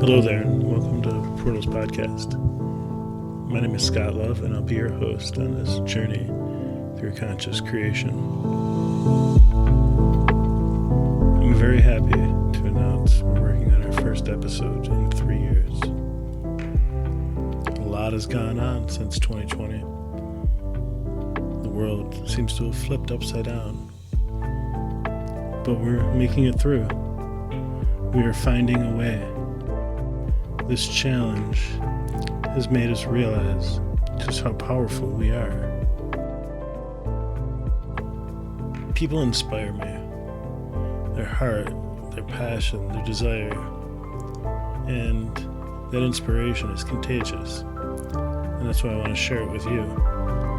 Hello there, and welcome to Portals Podcast. My name is Scott Love, and I'll be your host on this journey through conscious creation. I'm very happy to announce we're working on our first episode in 3 years. A lot has gone on since 2020. The world seems to have flipped upside down, but we're making it through. We are finding a way. This challenge has made us realize just how powerful we are. People inspire me. Their heart, their passion, their desire, and that inspiration is contagious. And that's why I want to share it with you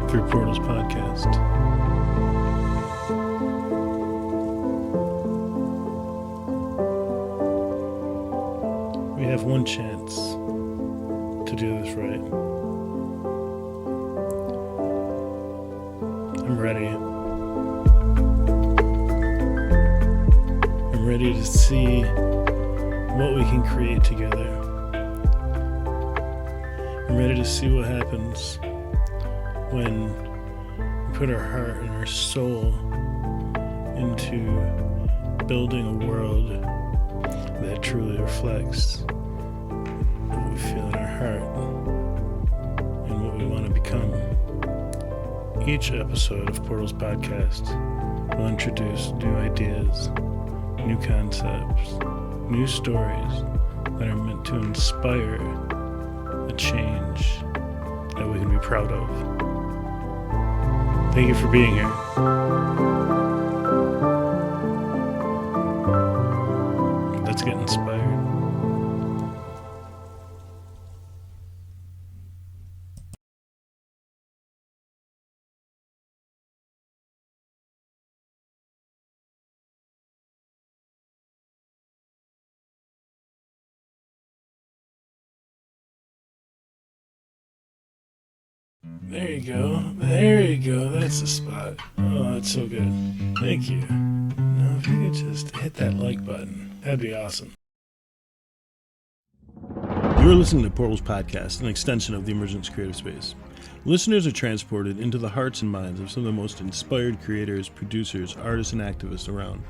through Portals Podcast. We have one chance to do this right. I'm ready. I'm ready to see what we can create together. I'm ready to see what happens when we put our heart and our soul into building a world that truly reflects what we feel in our heart and what we want to become. Each episode of Portals Podcast will introduce new ideas, new concepts, new stories that are meant to inspire a change that we can be proud of. Thank you for being here. Let's get inspired. There you go. There you go. That's the spot. Oh, that's so good. Thank you. Now, if you could just hit that like button, that'd be awesome. You're listening to Portals Podcast, an extension of the Emergence Creative Space. Listeners are transported into the hearts and minds of some of the most inspired creators, producers, artists, and activists around.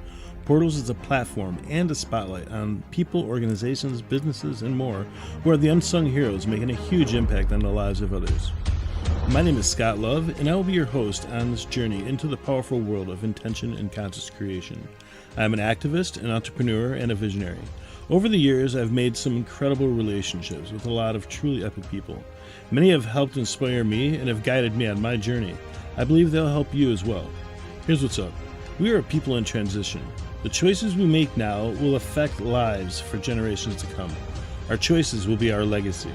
Portals is a platform and a spotlight on people, organizations, businesses, and more who are the unsung heroes making a huge impact on the lives of others. My name is Scott Love, and I will be your host on this journey into the powerful world of intention and conscious creation. I am an activist, an entrepreneur, and a visionary. Over the years, I've made some incredible relationships with a lot of truly epic people. Many have helped inspire me and have guided me on my journey. I believe they'll help you as well. Here's what's up. We are a people in transition. The choices we make now will affect lives for generations to come. Our choices will be our legacy.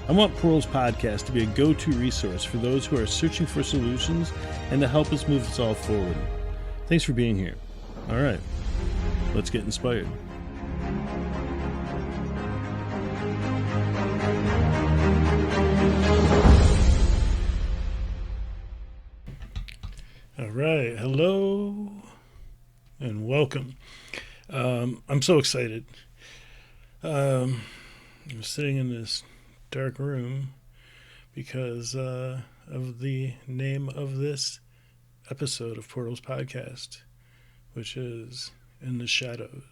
I want Portals Podcast to be a go-to resource for those who are searching for solutions and to help us move us all forward. Thanks for being here. All right, let's get inspired. All right, hello and welcome. I'm so excited. I'm sitting in this dark room because of the name of this episode of Portals Podcast, which is In the Shadows.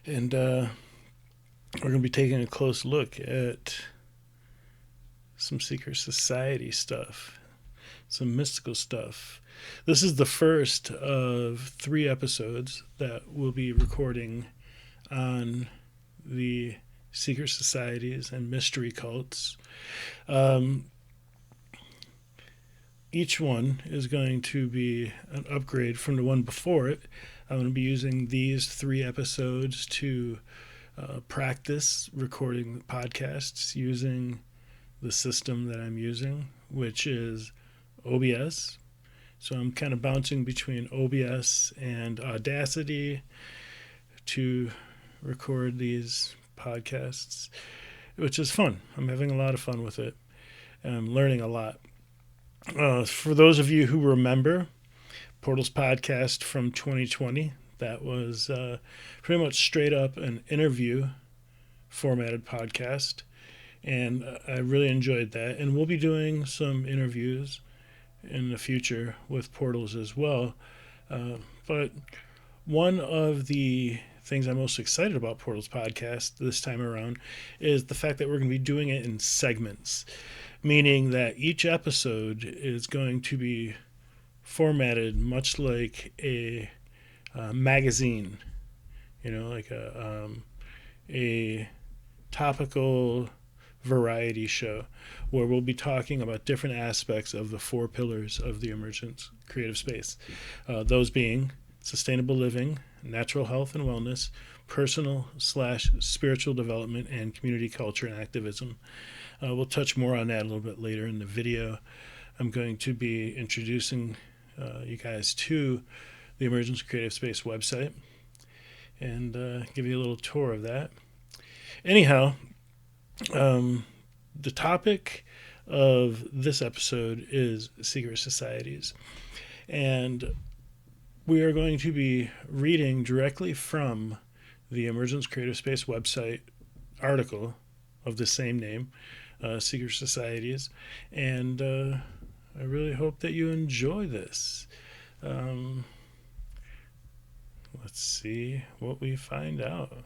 And we're going to be taking a close look at some secret society stuff, some mystical stuff. This is the first of 3 episodes that we'll be recording on the secret societies and mystery cults. Each one is going to be an upgrade from the one before it. I'm going to be using these 3 episodes to practice recording podcasts using the system that I'm using, which is OBS. So I'm kind of bouncing between OBS and Audacity to record these podcasts, which is fun. I'm having a lot of fun with it. And I'm learning a lot. For those of you who remember Portals Podcast from 2020, that was pretty much straight up an interview formatted podcast, and I really enjoyed that. And we'll be doing some interviews in the future with Portals as well. But one of the things I'm most excited about Portals podcast this time around is the fact that we're going to be doing it in segments, meaning that each episode is going to be formatted much like a magazine, like a topical variety show where we'll be talking about different aspects of the 4 pillars of the emergent creative space, those being sustainable living, natural health and wellness, personal/spiritual development, and community culture and activism. We'll touch more on that a little bit later in the video. I'm going to be introducing you guys to the Emergence Creative Space website and give you a little tour of that. Anyhow, the topic of this episode is secret societies, and we are going to be reading directly from the Emergence Creative Space website article of the same name, Secret Societies, and I really hope that you enjoy this. Let's see what we find out.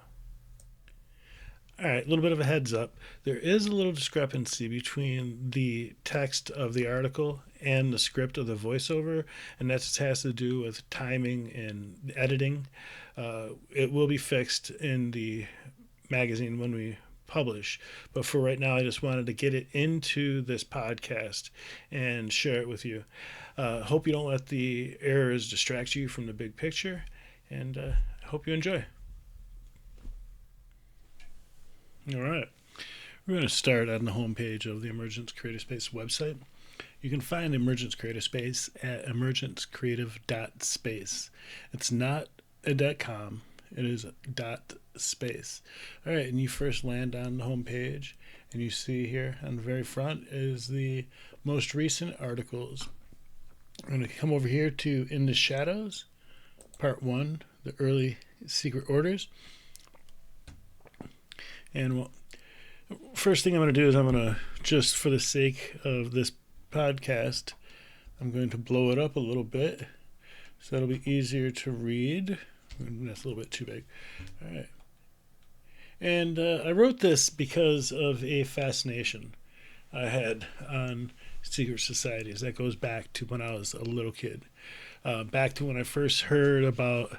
All right, a little bit of a heads up. There is a little discrepancy between the text of the article and the script of the voiceover, and that just has to do with timing and editing. It will be fixed in the magazine when we publish, but for right now I just wanted to get it into this podcast and share it with you. Hope you don't let the errors distract you from the big picture, and I hope you enjoy. All right, we're going to start on the homepage of the Emergence Creative Space website. You can find Emergence Creative Space at emergencecreative.space. It's not a .com, it is .space. All right, and you first land on the homepage, and you see here on the very front is the most recent articles. I'm going to come over here to In the Shadows, Part 1, the early secret orders. And first thing I'm going to do is I'm going to, just for the sake of this podcast, I'm going to blow it up a little bit so it'll be easier to read. That's a little bit too big. All right. And I wrote this because of a fascination I had on secret societies. That goes back to when I was a little kid. Back to when I first heard about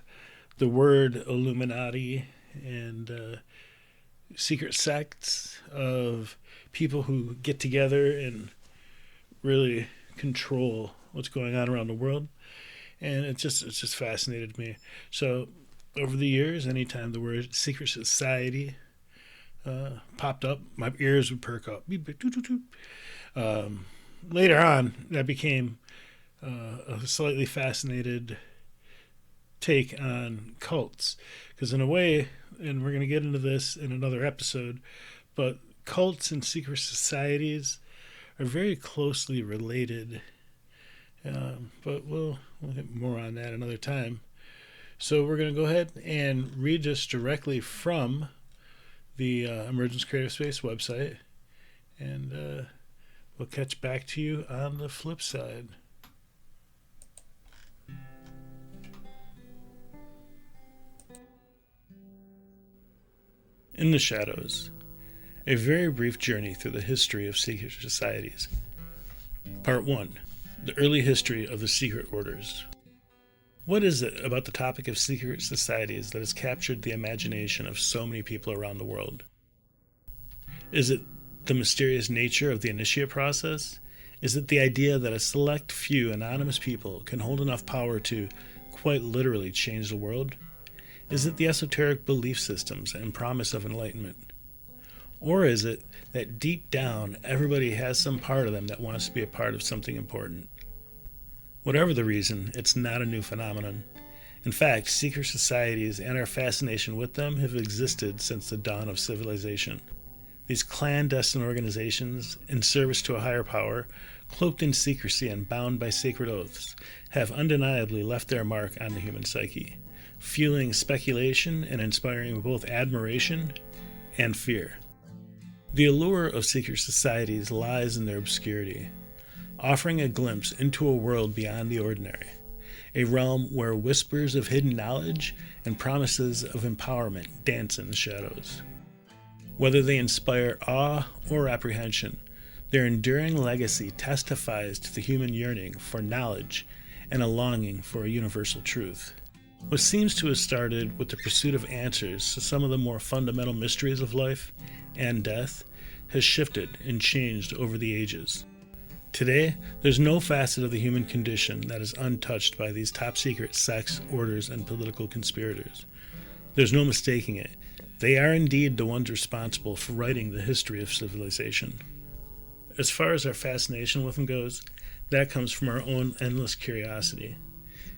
the word Illuminati and secret sects of people who get together and really control what's going on around the world, and it's just fascinated me. So over the years, anytime the word secret society popped up, my ears would perk up. Later on, that became a slightly fascinated take on cults, because in a way, and we're going to get into this in another episode, but cults and secret societies are very closely related. But we'll get more on that another time. So we're going to go ahead and read this directly from the Emergence Creative Space website, and we'll catch back to you on the flip side. In the Shadows, a very brief journey through the history of secret societies. Part 1. The early history of the secret orders. What is it about the topic of secret societies that has captured the imagination of so many people around the world? Is it the mysterious nature of the initiate process? Is it the idea that a select few anonymous people can hold enough power to, quite literally, change the world? Is it the esoteric belief systems and promise of enlightenment? Or is it that deep down everybody has some part of them that wants to be a part of something important? Whatever the reason, it's not a new phenomenon. In fact, secret societies and our fascination with them have existed since the dawn of civilization. These clandestine organizations, in service to a higher power, cloaked in secrecy and bound by sacred oaths, have undeniably left their mark on the human psyche, fueling speculation and inspiring both admiration and fear. The allure of secret societies lies in their obscurity, offering a glimpse into a world beyond the ordinary, a realm where whispers of hidden knowledge and promises of empowerment dance in the shadows. Whether they inspire awe or apprehension, their enduring legacy testifies to the human yearning for knowledge and a longing for a universal truth. What seems to have started with the pursuit of answers to some of the more fundamental mysteries of life and death has shifted and changed over the ages. Today, there's no facet of the human condition that is untouched by these top-secret sects, orders, and political conspirators. There's no mistaking it. They are indeed the ones responsible for writing the history of civilization. As far as our fascination with them goes, that comes from our own endless curiosity,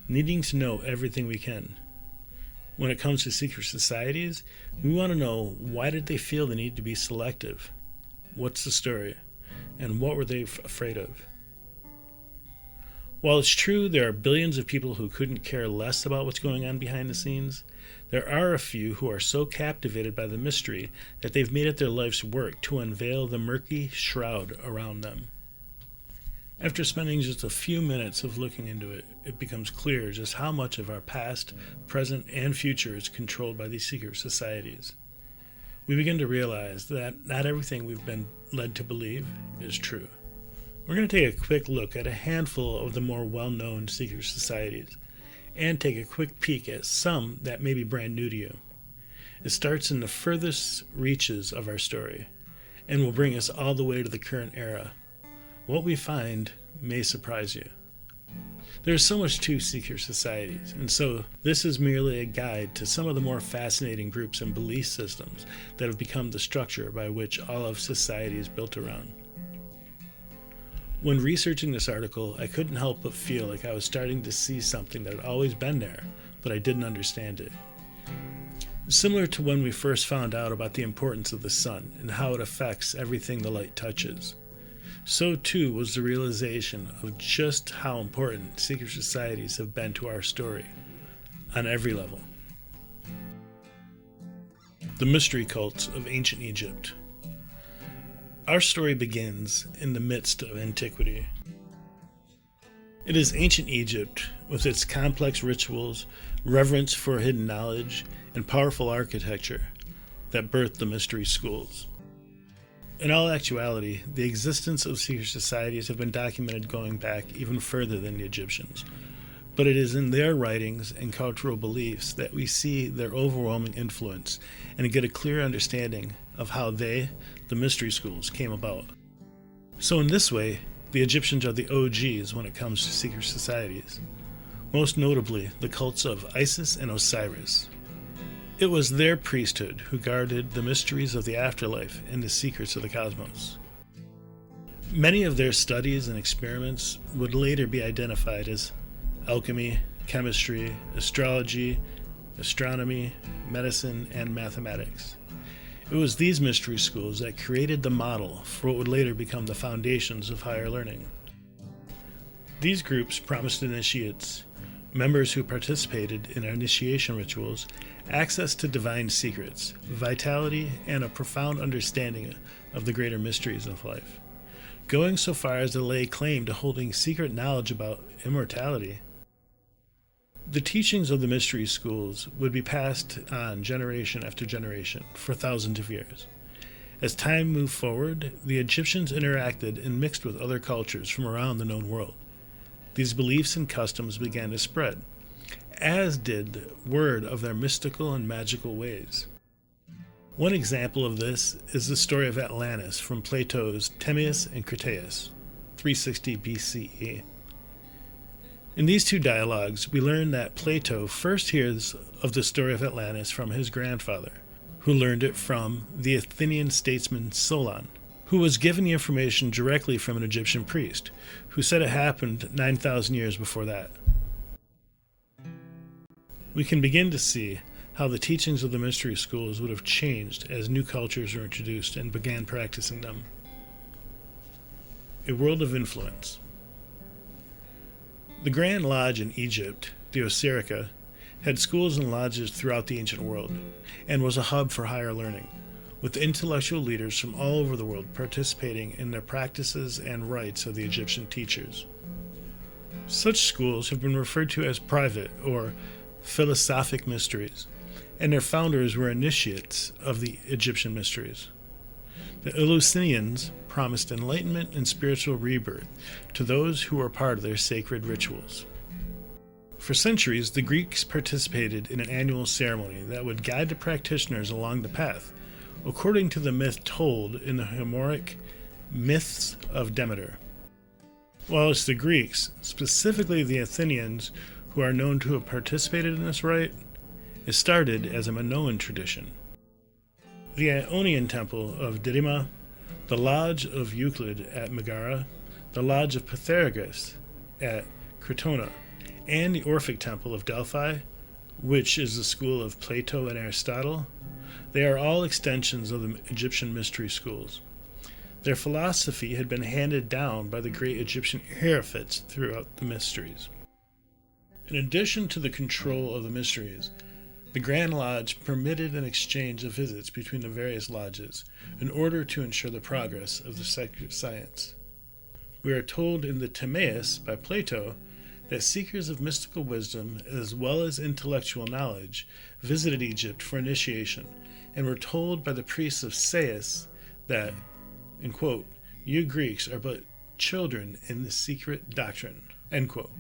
needing to know everything we can. When it comes to secret societies, we want to know, why did they feel the need to be selective? What's the story? And what were they afraid of? While it's true there are billions of people who couldn't care less about what's going on behind the scenes, there are a few who are so captivated by the mystery that they've made it their life's work to unveil the murky shroud around them. After spending just a few minutes of looking into it, it becomes clear just how much of our past, present, and future is controlled by these secret societies. We begin to realize that not everything we've been led to believe is true. We're going to take a quick look at a handful of the more well-known secret societies and take a quick peek at some that may be brand new to you. It starts in the furthest reaches of our story and will bring us all the way to the current era. What we find may surprise you. There's so much to secret societies, and so this is merely a guide to some of the more fascinating groups and belief systems that have become the structure by which all of society is built around. When researching this article, I couldn't help but feel like I was starting to see something that had always been there, but I didn't understand it. Similar to when we first found out about the importance of the sun and how it affects everything the light touches, so too was the realization of just how important secret societies have been to our story, on every level. The mystery cults of ancient Egypt. Our story begins in the midst of antiquity. It is ancient Egypt, with its complex rituals, reverence for hidden knowledge, and powerful architecture, that birthed the mystery schools. In all actuality, the existence of secret societies have been documented going back even further than the Egyptians, but it is in their writings and cultural beliefs that we see their overwhelming influence and get a clear understanding of how they, the mystery schools, came about. So in this way, the Egyptians are the OGs when it comes to secret societies, most notably the cults of Isis and Osiris. It was their priesthood who guarded the mysteries of the afterlife and the secrets of the cosmos. Many of their studies and experiments would later be identified as alchemy, chemistry, astrology, astronomy, medicine, and mathematics. It was these mystery schools that created the model for what would later become the foundations of higher learning. These groups promised initiates, members who participated in initiation rituals, access to divine secrets, vitality, and a profound understanding of the greater mysteries of life, going so far as to lay claim to holding secret knowledge about immortality. The teachings of the mystery schools would be passed on generation after generation for thousands of years. As time moved forward, the Egyptians interacted and mixed with other cultures from around the known world. These beliefs and customs began to spread, as did word of their mystical and magical ways. One example of this is the story of Atlantis from Plato's Timaeus and Critias, 360 BCE. In these two dialogues, we learn that Plato first hears of the story of Atlantis from his grandfather, who learned it from the Athenian statesman Solon, who was given the information directly from an Egyptian priest, who said it happened 9,000 years before that. We can begin to see how the teachings of the mystery schools would have changed as new cultures were introduced and began practicing them. A world of influence. The Grand Lodge in Egypt, the Osirica, had schools and lodges throughout the ancient world, and was a hub for higher learning. with intellectual leaders from all over the world participating in the practices and rites of the Egyptian teachers. Such schools have been referred to as private or philosophic mysteries, and their founders were initiates of the Egyptian mysteries. The Eleusinians promised enlightenment and spiritual rebirth to those who were part of their sacred rituals. For centuries, the Greeks participated in an annual ceremony that would guide the practitioners along the path, according to the myth told in the Homeric myths of Demeter. While it's the Greeks, specifically the Athenians, who are known to have participated in this rite, it started as a Minoan tradition. The Ionian temple of Didyma, the Lodge of Euclid at Megara, the Lodge of Pythagoras at Crotona, and the Orphic temple of Delphi, which is the school of Plato and Aristotle, they are all extensions of the Egyptian mystery schools. Their philosophy had been handed down by the great Egyptian hierophants throughout the mysteries. In addition to the control of the mysteries, the Grand Lodge permitted an exchange of visits between the various lodges in order to ensure the progress of the sacred science. We are told in the Timaeus by Plato that seekers of mystical wisdom as well as intellectual knowledge visited Egypt for initiation and were told by the priests of Sais that, in quote, "You Greeks are but children in the secret doctrine," end quote.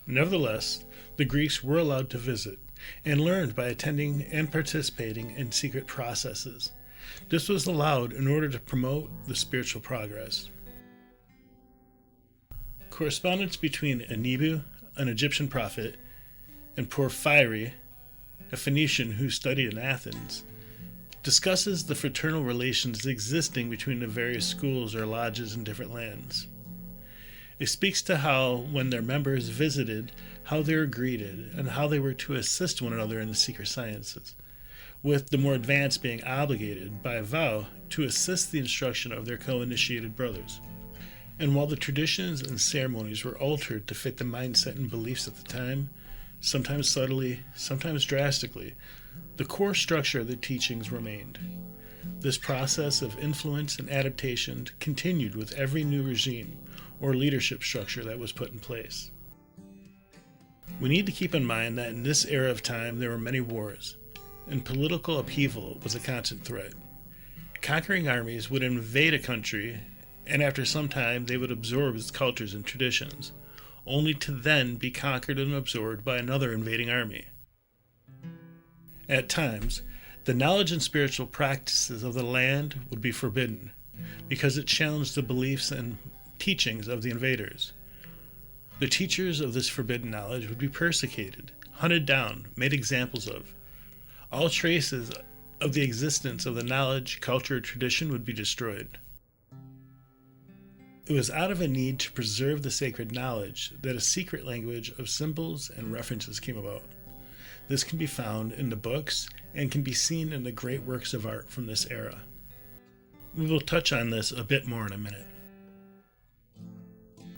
Nevertheless, the Greeks were allowed to visit and learned by attending and participating in secret processes. This was allowed in order to promote the spiritual progress. Correspondence between Anibu, an Egyptian prophet, and Porphyry, a Phoenician who studied in Athens, discusses the fraternal relations existing between the various schools or lodges in different lands. It speaks to how, when their members visited, how they were greeted, and how they were to assist one another in the secret sciences, with the more advanced being obligated by vow to assist the instruction of their co-initiated brothers. And while the traditions and ceremonies were altered to fit the mindset and beliefs at the time, sometimes subtly, sometimes drastically, the core structure of the teachings remained. This process of influence and adaptation continued with every new regime or leadership structure that was put in place. We need to keep in mind that in this era of time there were many wars, and political upheaval was a constant threat. Conquering armies would invade a country, and after some time they would absorb its cultures and traditions, only to then be conquered and absorbed by another invading army. At times, the knowledge and spiritual practices of the land would be forbidden, because it challenged the beliefs and teachings of the invaders. The teachers of this forbidden knowledge would be persecuted, hunted down, made examples of. All traces of the existence of the knowledge, culture, or tradition would be destroyed. It was out of a need to preserve the sacred knowledge that a secret language of symbols and references came about. This can be found in the books and can be seen in the great works of art from this era. We will touch on this a bit more in a minute.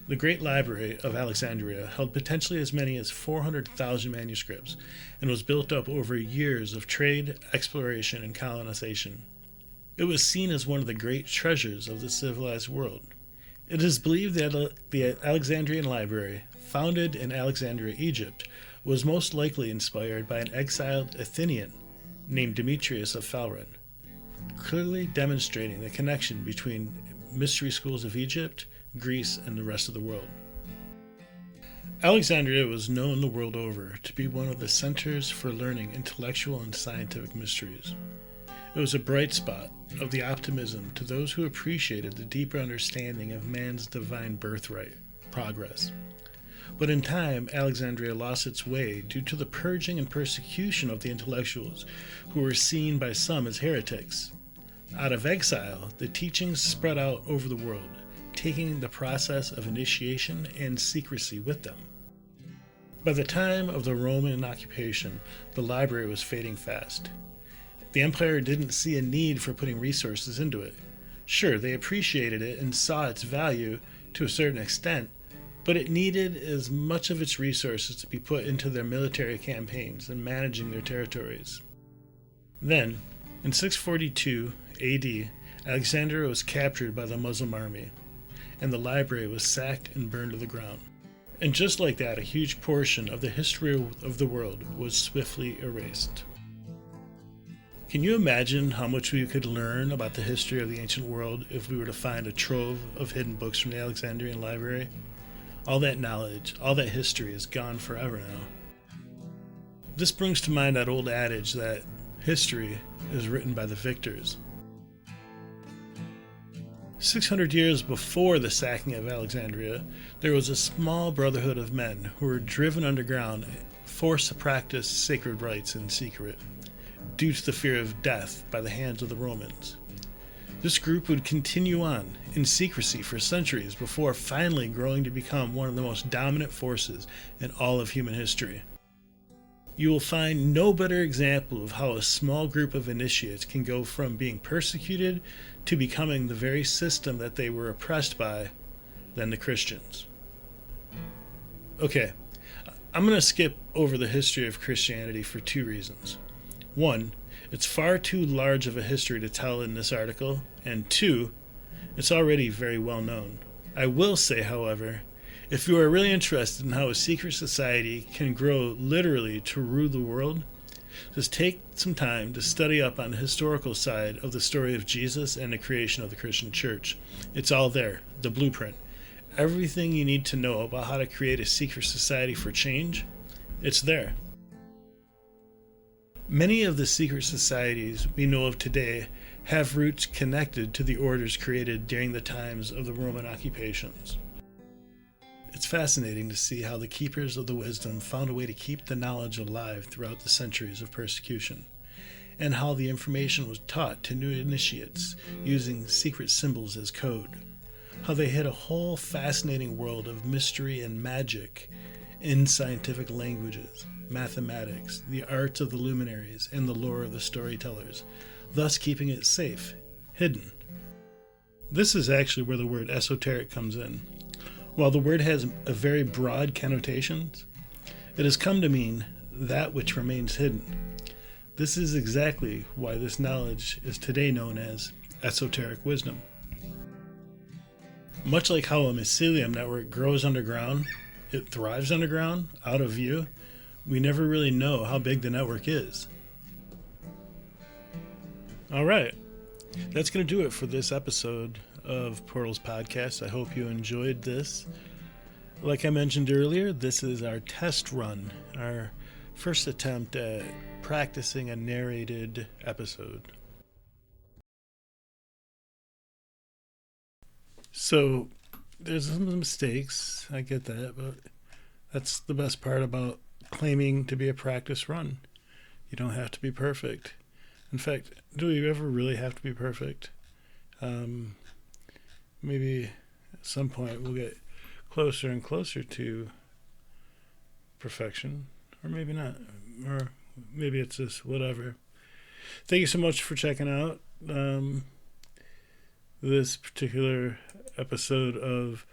The Great Library of Alexandria held potentially as many as 400,000 manuscripts and was built up over years of trade, exploration, and colonization. It was seen as one of the great treasures of the civilized world. It is believed that the Alexandrian Library, founded in Alexandria, Egypt, was most likely inspired by an exiled Athenian named Demetrius of Phaleron, clearly demonstrating the connection between mystery schools of Egypt, Greece, and the rest of the world. Alexandria was known the world over to be one of the centers for learning intellectual and scientific mysteries. It was a bright spot of the optimism to those who appreciated the deeper understanding of man's divine birthright, progress. But in time, Alexandria lost its way due to the purging and persecution of the intellectuals, who were seen by some as heretics. Out of exile, the teachings spread out over the world, taking the process of initiation and secrecy with them. By the time of the Roman occupation, the library was fading fast. The empire didn't see a need for putting resources into it. Sure, they appreciated it and saw its value to a certain extent, but it needed as much of its resources to be put into their military campaigns and managing their territories. Then, In 642 AD, Alexandria was captured by the Muslim army, and the library was sacked and burned to the ground. And just like that, a huge portion of the history of the world was swiftly erased. Can you imagine how much we could learn about the history of the ancient world if we were to find a trove of hidden books from the Alexandrian library? All that knowledge, all that history is gone forever now. This brings to mind that old adage that history is written by the victors. 600 years before the sacking of Alexandria, there was a small brotherhood of men who were driven underground, forced to practice sacred rites in secret, due to the fear of death by the hands of the Romans. This group would continue on in secrecy for centuries before finally growing to become one of the most dominant forces in all of human history. You will find no better example of how a small group of initiates can go from being persecuted to becoming the very system that they were oppressed by than the Christians. Okay, I'm going to skip over the history of Christianity for two reasons. One, it's far too large of a history to tell in this article, and two, it's already very well known. I will say, however, if you are really interested in how a secret society can grow literally to rule the world, just take some time to study up on the historical side of the story of Jesus and the creation of the Christian church. It's all there, the blueprint. Everything you need to know about how to create a secret society for change, it's there. Many of the secret societies we know of today have roots connected to the orders created during the times of the Roman occupations. It's fascinating to see how the keepers of the wisdom found a way to keep the knowledge alive throughout the centuries of persecution, and how the information was taught to new initiates using secret symbols as code. How they hid a whole fascinating world of mystery and magic in scientific languages, mathematics, the arts of the luminaries, and the lore of the storytellers, thus keeping it safe, hidden. This is actually where the word esoteric comes in. While the word has a very broad connotations, it has come to mean that which remains hidden. This is exactly why this knowledge is today known as esoteric wisdom. Much like how a mycelium network grows underground, it thrives underground, out of view, we never really know how big the network is. All right, that's going to do it for this episode of Portals Podcast. I hope you enjoyed this. Like I mentioned earlier, this is our test run, our first attempt at practicing a narrated episode. So, there's some mistakes, I get that, but that's the best part about claiming to be a practice run. You don't have to be perfect. In fact, do you ever really have to be perfect? Maybe at some point we'll get closer and closer to perfection, or maybe not, or maybe it's just whatever. Thank you so much for checking out this particular episode of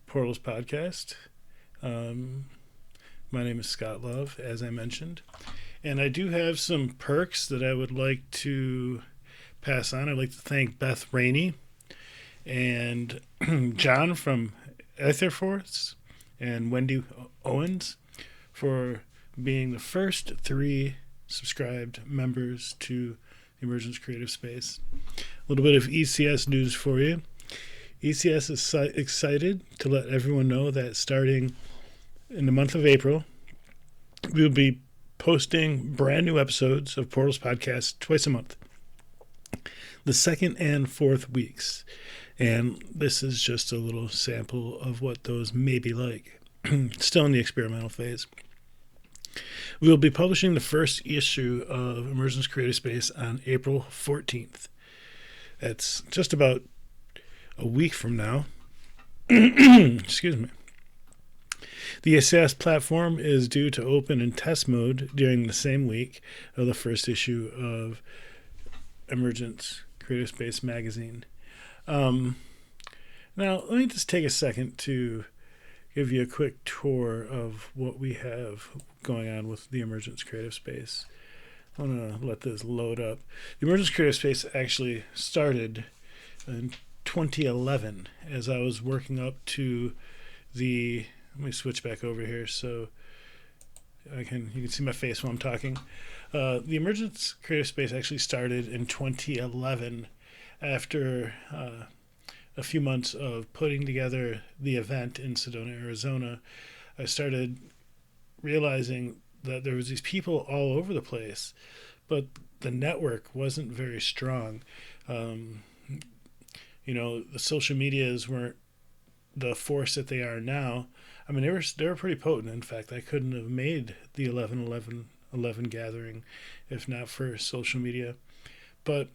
Portals Podcast. My name is Scott Love, as I mentioned, and I do have some perks that I would like to pass on. I'd like to thank Beth Rainey and John from Etherforce and Wendy Owens for being the first 3 subscribed members to the Emergence Creative Space. A little bit of ECS news for you. ECS is excited to let everyone know that starting in the month of April, we'll be posting brand new episodes of Portals Podcast twice a month, the 2nd and 4th weeks. And this is just a little sample of what those may be like. Still in the experimental phase. We'll be publishing the first issue of Emergence Creative Space on April 14th. That's just about a week from now. Excuse me. The ECS platform is due to open in test mode during the same week of the first issue of Emergence Creative Space magazine. Now, let me just take a second to give you a quick tour of what we have going on with the Emergence Creative Space. I'm going to let this load up. The Emergence Creative Space actually started in 2011 as I was working up to the. Let me switch back over here so you can see my face while I'm talking. The Emergence Creative Space actually started in 2011 after a few months of putting together the event in Sedona, Arizona. I started realizing that there was these people all over the place, but the network wasn't very strong. The social medias weren't the force that they are now. I mean, they were pretty potent. In fact, I couldn't have made the 11 gathering if not for social media. But,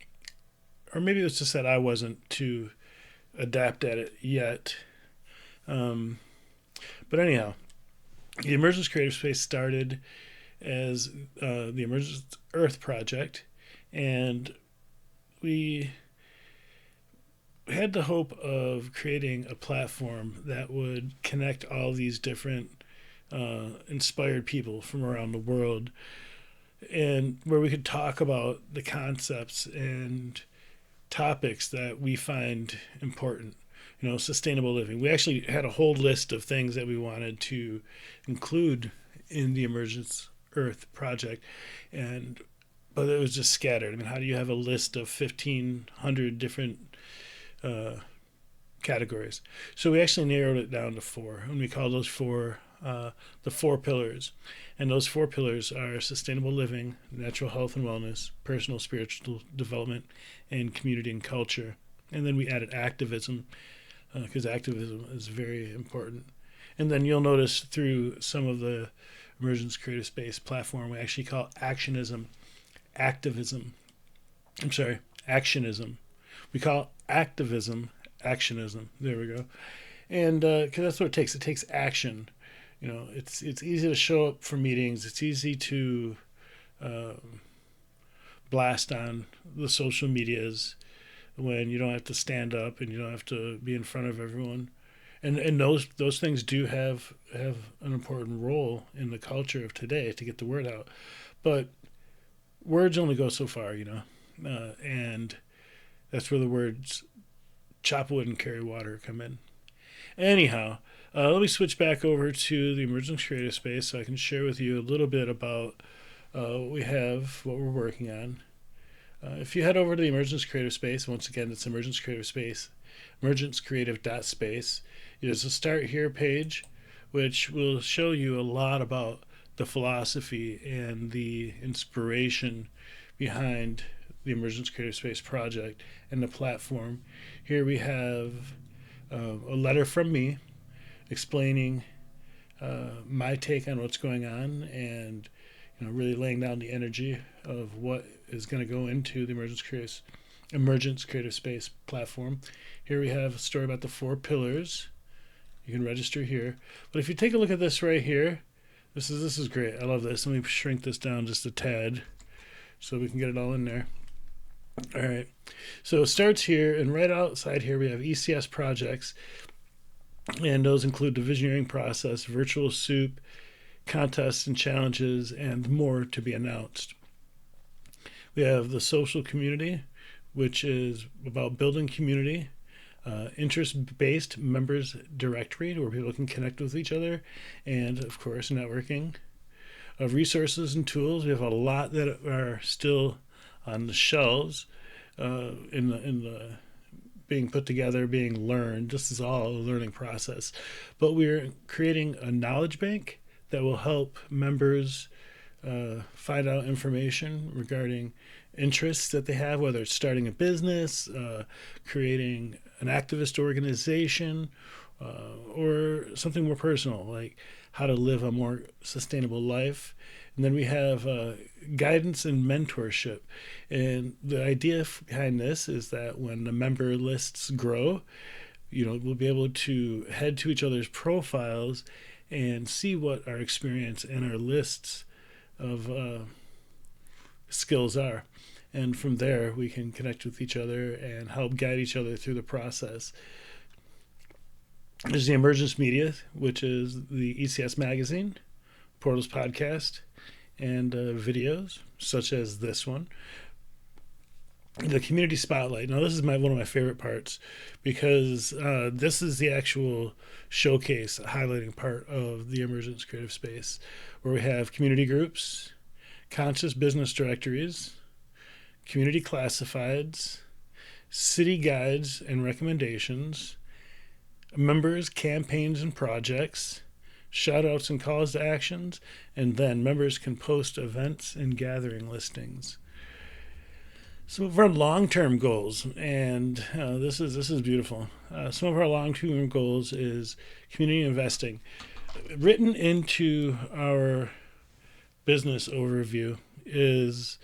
or maybe it was just that I wasn't too adept at it yet. But anyhow, the Emergence Creative Space started as the Emergence Earth Project, and we had the hope of creating a platform that would connect all these different inspired people from around the world, and where we could talk about the concepts and topics that we find important. Sustainable living. We actually had a whole list of things that we wanted to include in the Emergence Earth project, but it was just scattered. I mean, how do you have a list of 1,500 different categories? So we actually narrowed it down to 4, and we call those 4 the 4 pillars. And those 4 pillars are sustainable living, natural health and wellness, personal spiritual development, and community and culture. And then we added activism, because activism is very important. And then you'll notice through some of the Emergence Creative Space platform, we actually call actionism. We call activism actionism. There we go. And because that's what it takes. It takes action. It's easy to show up for meetings. It's easy to blast on the social medias when you don't have to stand up and you don't have to be in front of everyone. And those things do have an important role in the culture of today to get the word out. But words only go so far, and that's where the words chop wood and carry water come in. Anyhow, let me switch back over to the Emergence Creative Space so I can share with you a little bit about what we have, what we're working on. If you head over to the Emergence Creative Space, once again, it's Emergence Creative Space, emergencecreative.space. There's a Start Here page, which will show you a lot about the philosophy and the inspiration behind the Emergence Creative Space project and the platform. Here we have a letter from me explaining my take on what's going on, and really laying down the energy of what is going to go into the Emergence Creative Space platform. Here we have a story about the 4 pillars. You can register here. But if you take a look at this right here, this is great. I love this. Let me shrink this down just a tad so we can get it all in there. All right. So it starts here, and right outside here we have ECS projects, and those include the visioneering process, virtual soup, contests and challenges, and more to be announced. We have the social community, which is about building community, interest-based members directory where people can connect with each other, and of course networking. Resources and tools, we have a lot that are still on the shelves, in the being put together, being learned. This is all a learning process, but we're creating a knowledge bank that will help members find out information regarding interests that they have, whether it's starting a business, creating an activist organization, or something more personal, like how to live a more sustainable life. And then we have guidance and mentorship. And the idea behind this is that when the member lists grow, we'll be able to head to each other's profiles and see what our experience and our lists of skills are. And from there, we can connect with each other and help guide each other through the process. There's the Emergence Media, which is the ECS magazine, Portals podcast, and videos, such as this one. The community spotlight. Now, this is one of my favorite parts because this is the actual showcase, highlighting part of the Emergence Creative Space, where we have community groups, conscious business directories, community classifieds, city guides and recommendations, members, campaigns and projects, shout outs and calls to actions, and then members can post events and gathering listings. Some of our long-term goals, and this is beautiful. Some of our long-term goals is community investing. Written into our business overview is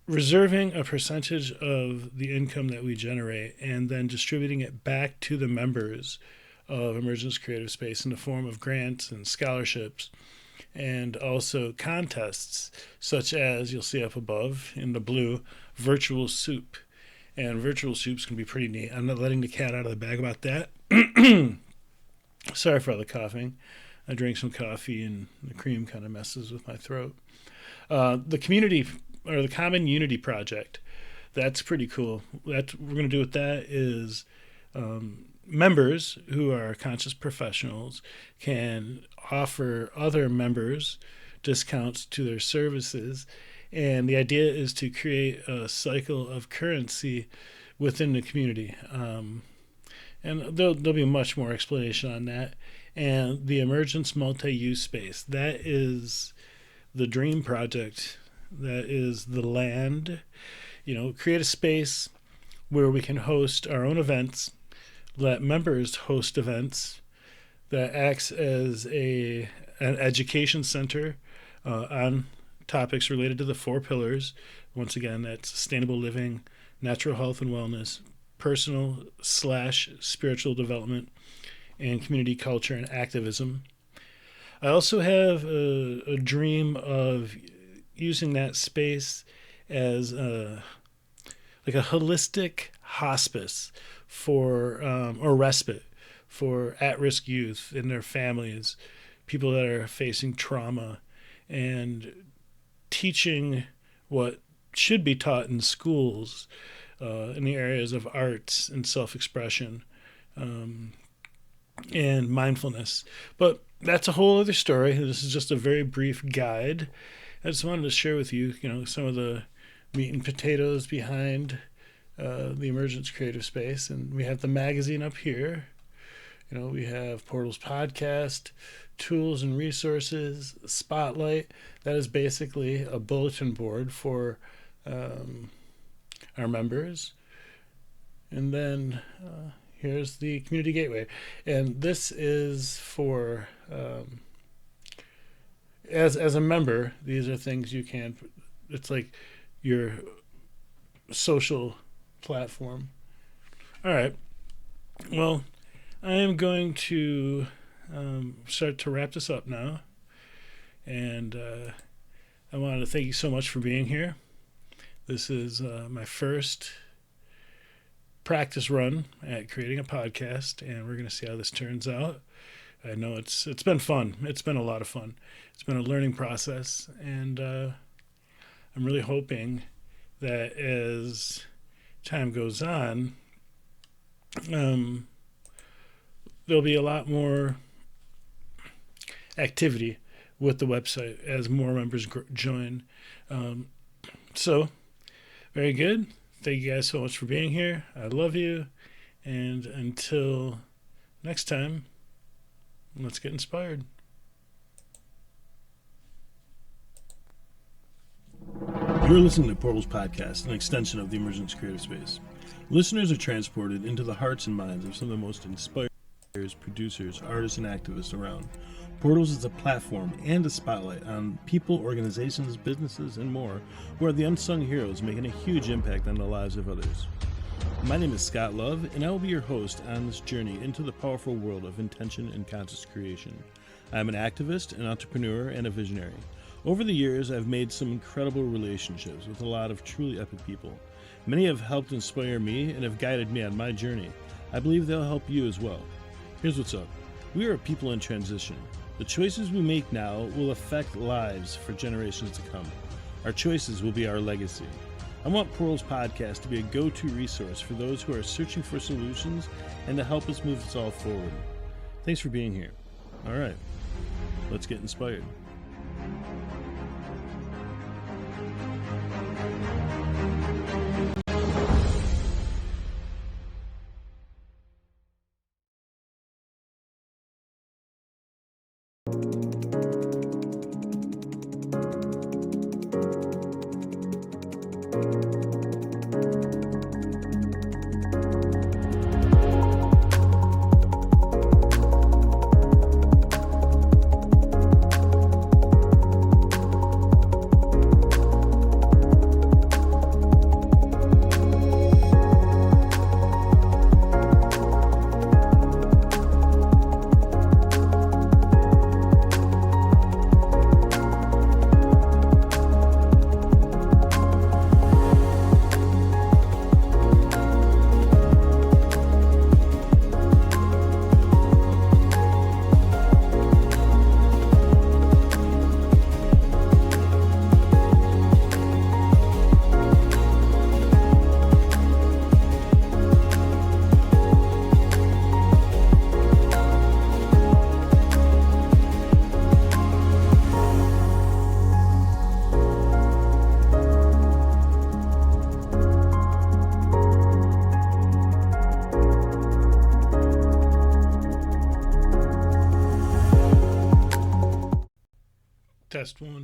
reserving a percentage of the income that we generate and then distributing it back to the members of Emergence Creative Space in the form of grants and scholarships, and also contests such as you'll see up above in the blue, virtual soup. And virtual soups can be pretty neat. I'm not letting the cat out of the bag about that. Sorry for all the coughing. I drank some coffee and the cream kind of messes with my throat. The community, or the Common Unity Project, that's pretty cool. What we're going to do with that is members who are conscious professionals can offer other members discounts to their services, and the idea is to create a cycle of currency within the community. And there'll be much more explanation on that. And the Emergence Multi-Use Space, that is the dream project. That is the land. Create a space where we can host our own events, let members host events, that acts as an education center on topics related to the 4 pillars. Once again, that's sustainable living, natural health and wellness, personal/spiritual development, and community culture and activism. I also have a dream of using that space as a holistic hospice for or respite for at-risk youth and their families, people that are facing trauma, and teaching what should be taught in schools in the areas of arts and self-expression and mindfulness. But that's a whole other story. This is just a very brief guide. I just wanted to share with you, some of the meat and potatoes behind the Emergence Creative Space. And we have the magazine up here. We have Portals Podcast, Tools and Resources, Spotlight. That is basically a bulletin board for our members. And then here's the Community Gateway. And this is for, as a member, these are things you can, it's like your social platform. All right. Well, I am going to start to wrap this up now. And I wanted to thank you so much for being here. This is my first practice run at creating a podcast, and we're going to see how this turns out. I know it's been fun. It's been a lot of fun. It's been a learning process, and I'm really hoping that as time goes on, there'll be a lot more activity with the website as more members join. So, very good. Thank you guys so much for being here. I love you. And until next time, let's get inspired. You're listening to Portals Podcast, an extension of the Emergence Creative Space. Listeners are transported into the hearts and minds of some of the most inspired producers, artists, and activists around. Portals is a platform and a spotlight on people, organizations, businesses, and more who are the unsung heroes making a huge impact on the lives of others. My name is Scott Love, and I will be your host on this journey into the powerful world of intention and conscious creation. I'm an activist, an entrepreneur, and a visionary. Over the years, I've made some incredible relationships with a lot of truly epic people. Many have helped inspire me and have guided me on my journey. I believe they'll help you as well. Here's what's up. We are a people in transition. The choices we make now will affect lives for generations to come. Our choices will be our legacy. I want Portal's podcast to be a go-to resource for those who are searching for solutions and to help us move us all forward. Thanks for being here. All right, let's get inspired.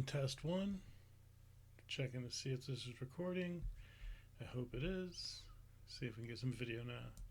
Test one. Checking to see if this is recording. I hope it is. See if we can get some video now.